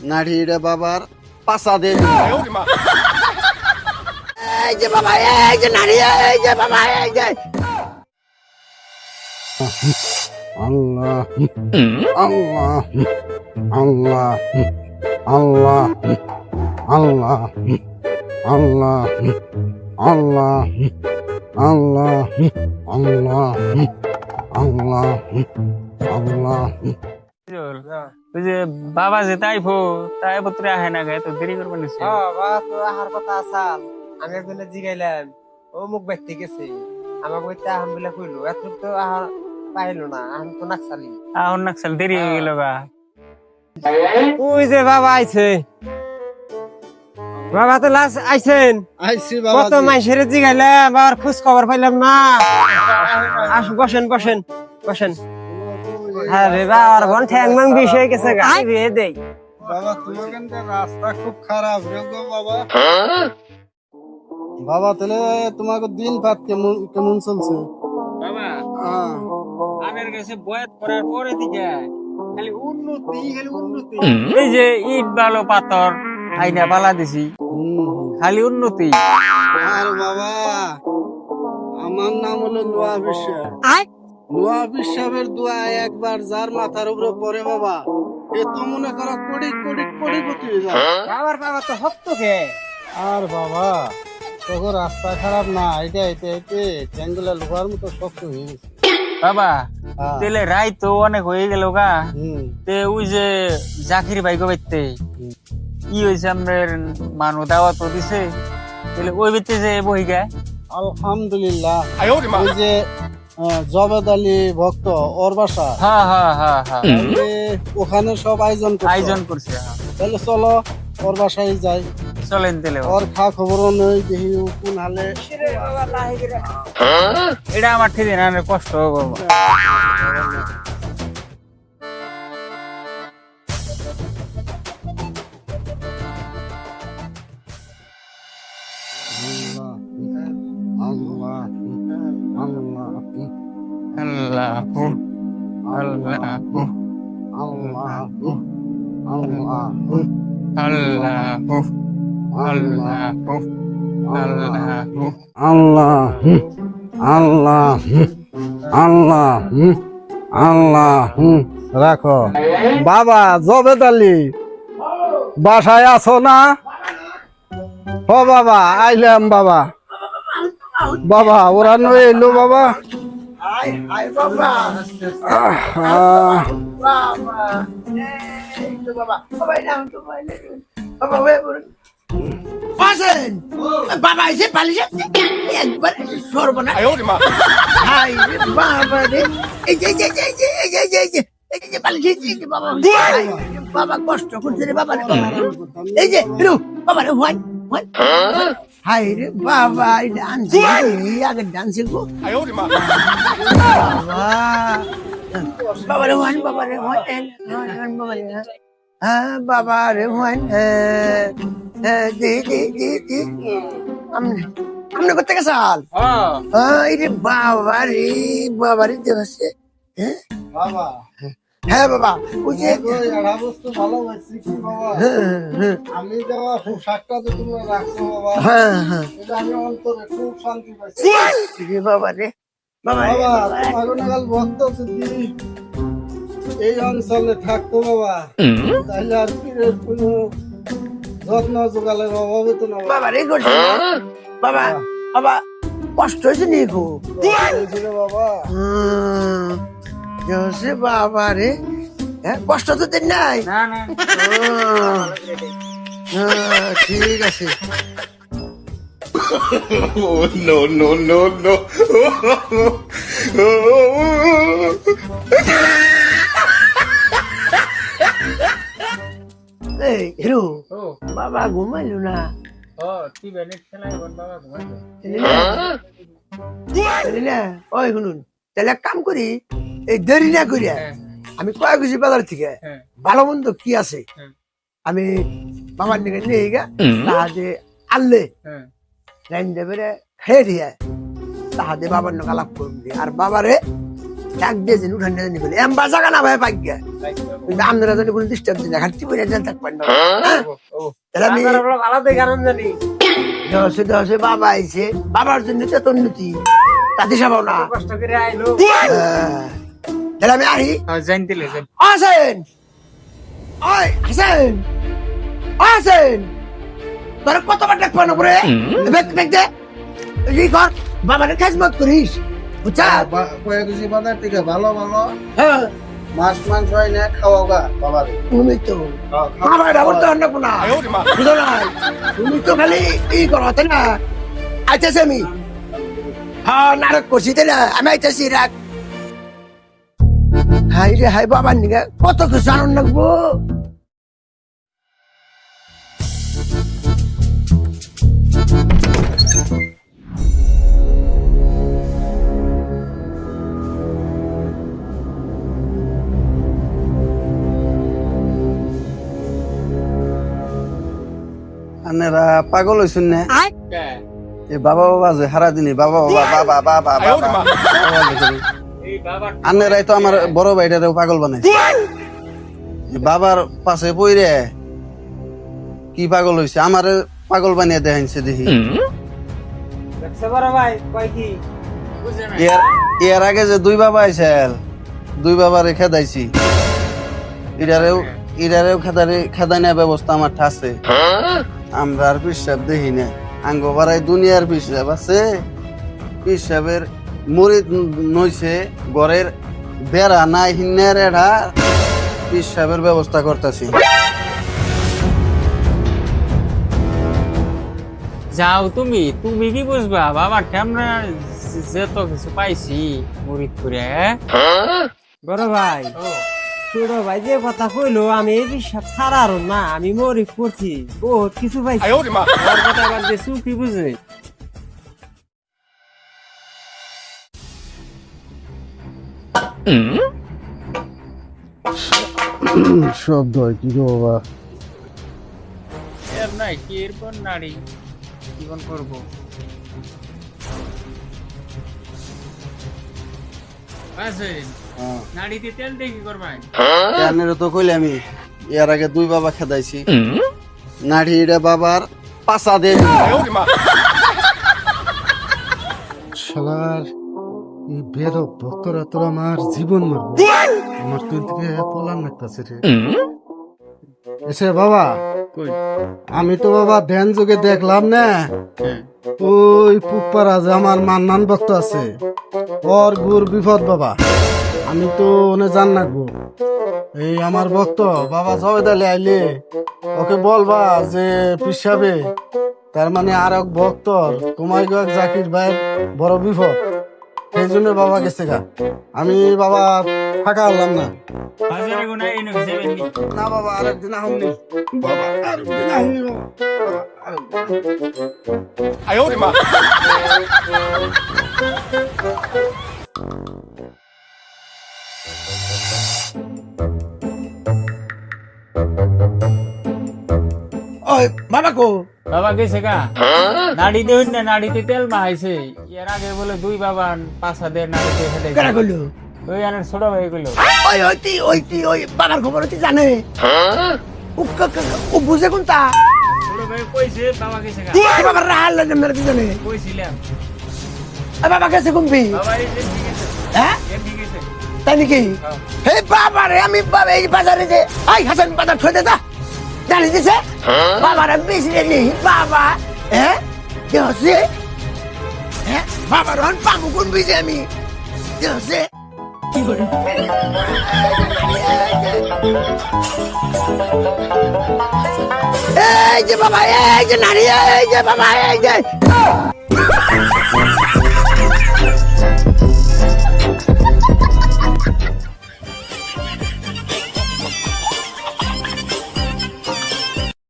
নাড়িয়ে বাবার পাশা দে। এই যে বাবা, এই যে নারী, এই যে বাবা, এই যে আল্লাহ আল্লাহ আল্লাহ আল্লাহ আল্লাহ আল্লাহ আল্লাহ আল্লাহ আল্লাহ আল্লাহ আল্লাহ। ওই যে বাবা যে তাইফো তুই আহে না গায়ে তো দেরি করবেন বাবা তো আহার কথা আসাল। আমি একজনে জিগাইলাম, ও মুখ ব্যক্তি গেছে আমাকে বইতে আহাম বলে কইলো, এত তো আহার পাইলো না, আহাম তো নাকসালি। আহন নাকসাল দেরি হয়ে গেল গা। ওই যে বাবা আইছে, বাবা তো লাস্ট আইছেন। আইছি কত বাবা। মাইসের জিগাইলাম, বাবার খোঁজ খবর পাইলাম না। আস বসেন বসেন বসেন। আরে বাবার ঘন ঠ্যাং মাং বিষ হয়ে গেছে গা, দিয়ে দেই। বাবা তোমার কাছে রাস্তা খুব খারাপ রে গো বাবা। বাবা তাহলে তোমাকে দিন পাত কেমন কেমন চলছে? বাবা হ্যাঁ আনের কাছে বয়াত করার পরে থেকে খালি উন্নতি এই যে ইট বালো পাথর আইনা বালা দিছি, খালি উন্নতি। আর বাবা আমার নাম হলো নোয়া বিশ্বাস। নোয়া বিশ্বাসের দোয়া একবার যার মাথার উপরে পড়ে বাবা, এ তো মনে করো কোটি কোটি কোটিপতি হয়ে যায়। বাবার বাবা তো হপ্ত কে। আর বাবা তখন রাস্তা খারাপ না, এটা এটা এটা ট্যাঙ্গুলা লোহার মতো শক্ত হয়ে গেছে। বাবা হ্যাঁ। তেলে রাই তো অনেক হয়ে গেল গা। হুম তে ওই যে জাকির ভাই গো বাইতে কি হয়েছে আমাদের মানু দাওয়াত দিছে, তাহলে ওই বেতে যে বহি গায়। আলহামদুলিল্লাহ। ওই যে জবেদ আলী ভক্ত ওর বাসা, হ্যাঁ হ্যাঁ হ্যাঁ হ্যাঁ তাহলে ওখানে সব আয়োজন করছে। আয়োজন করছে, হ্যাঁ। তাহলে চলো ওর বাসায় যাই, চলেন তেলে ওর খা খবরও নেই, দেখি ও কোন হালে। এটা আমার ঠিক না, কষ্ট হবে বাবা। আল্লাহ আল্লাহ আল্লাহ আল্লাহ আল্লাহ আল্লাহ আল্লাহ আল্লাহ আল্লাহ আল্লাহ রাখো। বাবা জবেদ আলী বাসায় আছো না? ও বাবা আইলাম বাবা। বাবা ওরা নয় এলো বাবা। বাবা এসে পালিয়ে একবার সর্বনা। হাই রে বাবা রে, এই যে এই যে এই যে এই যে এই যে এই যে এই যে পালিয়ে এই যে বাবা, হাই রে বাবা কষ্ট করছে রে বাবা রে বাবা। এই যে হিরো বাবা রে হোয়াই হোয়াই, হাই রে বাবা এই ডান্স আগে ডান্স গো বাবা। বাবা রে হোয়াই, বাবা রে হোয়াই, বাবা রে হ্যাঁ বাবা রে হোয়াই। জি জি জি জি আমনে করতে গেছাল? রে বাবা রে, বাবা রে দেখাচ্ছে। বাবা হ্যাঁ বাবা ওই যে এটা বস্তু ভালো লাগছে কি বাবা, আমি দেওয়া পোশাকটা যে তুমি রাখছো বাবা, হ্যাঁ হ্যাঁ এটা আমি অন্তরে খুব শান্তি পাইছি। রে বাবা রে বাবা রে, বাবা তোমার নাগাল ভক্ত যদি এই অঞ্চলে থাকতো বাবা, তাহলে আর পীরের কোনো যত্ন যোগালের অভাব হতো না বাবা রে করছে বাবা। বাবা কষ্ট হয়েছে নি গো হয়েছিল বাবা। জোসে বাবা রে, হ্যাঁ কষ্ট তো দেন নাই। না না ঠিক আছে। no, no, no, no. এই হিরো বাবা ঘুমাইলো না? ওই শুনুন, তাহলে এক কাম করি, এই দেরি না করিয়া আমি কয়েক কেজি বাজার থেকে ভালো মন্দ কি আছে আমি বাবার নিকে নিয়ে গা, তাহাতে আনলে লাইন দেবে খেয়ে দিয়ে তাহাতে বাবার নাকি আলাপ করুন, আর বাবারে ডাক দিয়েছেন উঠান জানি বলে এমবা জায়গা না ভাই পাই গিয়া কিন্তু আপনারা জানি কোনো ডিস্টার্ব দিন না খাচ্ছি বলে যান থাকবেন না তাহলে আমি ভালো দেখে আনন্দ জানি দশে দশে বাবা আইছে বাবার জন্য তো এত উন্নতি তাতে সবাও না কষ্ট করে আইলো তাহলে আমি আহি জানতিলে আসেন ওই হাসেন আসেন তোর কতবার ডাকবো না করে দেখ দেখ দে এই কর বাবার খেজমত করিস বুঝছা কয়েক কেজি বাজার থেকে ভালো ভালো হ্যাঁ মাছ মাংস হয় না খাওয়াও গা বাবার তুমি তো বাবার আবার তো রান্না না বুঝো না তুমি তো খালি এই করো তাই না আইতেছি আমি হ্যাঁ নাটক করছি তাই না আমি আইতেছি রাখ হাই রে হাই বাবার নিগা কত কিছু আনন্দ লাগবো আনেরা পাগল হইছেন না এ বাবা বাবা যে হারা দিনে বাবা বাবা বাবা বাবা বাবা এই বাবা আনেরাই তো আমার বড় ভাইটারেও পাগল বানাইছে এই বাবার পাশে পইরে কি পাগল হইছে আমারে পাগল বানিয়ে দেখাইছে দেখি দেখছে বড় ভাই কয় কি বুঝে না এর আগে যে দুই বাবা আইছিল দুই বাবারে খেদাইছি ইরারেও খেদানোর ব্যবস্থা আমার ঠাসে আমরা আর পিসাব দেখি না আঙ্গ বাড়াই দুনিয়ার পিসাব আছে পিসাবের মরিদ নইছে ঘরের বেড়া নাই হিন্নের এড়া পিসাবের ব্যবস্থা করতেছি যাও তুমি তুমি কি বুঝবা বাবা আমরা যত কিছু পাইছি মুরিদ করে বড় ভাই ছোট ভাই যে কথা কইলো আমি এই বিশ্বাস ছাড়ার না আমি মরি করছি বহুত কিছু পাইছি ওর কথা বাদ দিয়ে চুপি বুঝে শব্দ হয় কি গো বাবা এর নাই কি এরপর নারী জীবন করবো নাড়িতে তেল দিয়ে কি করবেন জানেরও তো কইলে আমি এর আগে দুই বাবা খেদাইছি নাড়ি এটা বাবার পাশা দে শালার এই বেরো ভক্তরা তোর আমার জীবন মারবো আমার তুই থেকে পলান লাগতেছে রে এসে বাবা আমি তো বাবা ধ্যান যুগে দেখলাম না ওই পুপারা যে আমার মান্নান ভক্ত আছে ওর গুর বিপদ বাবা আমি তো ওনে জান রাখবো এই আমার ভক্ত বাবা জবেদালে আইলে ওকে বলবা যে পিসাবে তার মানে আর এক ভক্ত তোমার এক জাকির ভাইয়ের বড় বিপদ সেই জন্য বাবা গেছে গা আমি বাবা ফাঁকা হলাম না বাজারে গুনা এনে যাবেন নি না বাবা আরেকদিন আহমনি বাবা আরেকদিন আহমনি বাবা ওই বাবা কো বাবা গেছে গা নাড়িতে হইন না নাড়িতে তেল মাহাইছে এর আগে বলে দুই বাবা পাঁচা দিয়ে নাড়িতে কেনা হেঁটে করলো ওই আনের ছোট ভাই গুলো ওই বাবার খবর হচ্ছে জানে ও বুঝে কোনটা ছোট ভাই কইছে বাবা গেছে গা বাবার রাহাল লাগে মেরে জানে কইছিলাম বাবা গেছে কুম্পি বাবা এই যে ঠিক আছে হ্যাঁ এর ঠিক আছে তাই নাকি হে বাবা রে আমি বাবা এই বাজারে যে আই হাসান বাজার থই দে যা জানি দিছে বাবার বেশি রে বাবা হ্যাঁ কি হচ্ছে হ্যাঁ বাবার হন পাবো কোন বিজে আমি কি হচ্ছে কি করে এই যে বাবা এই যে নারী এই যে বাবা এই যে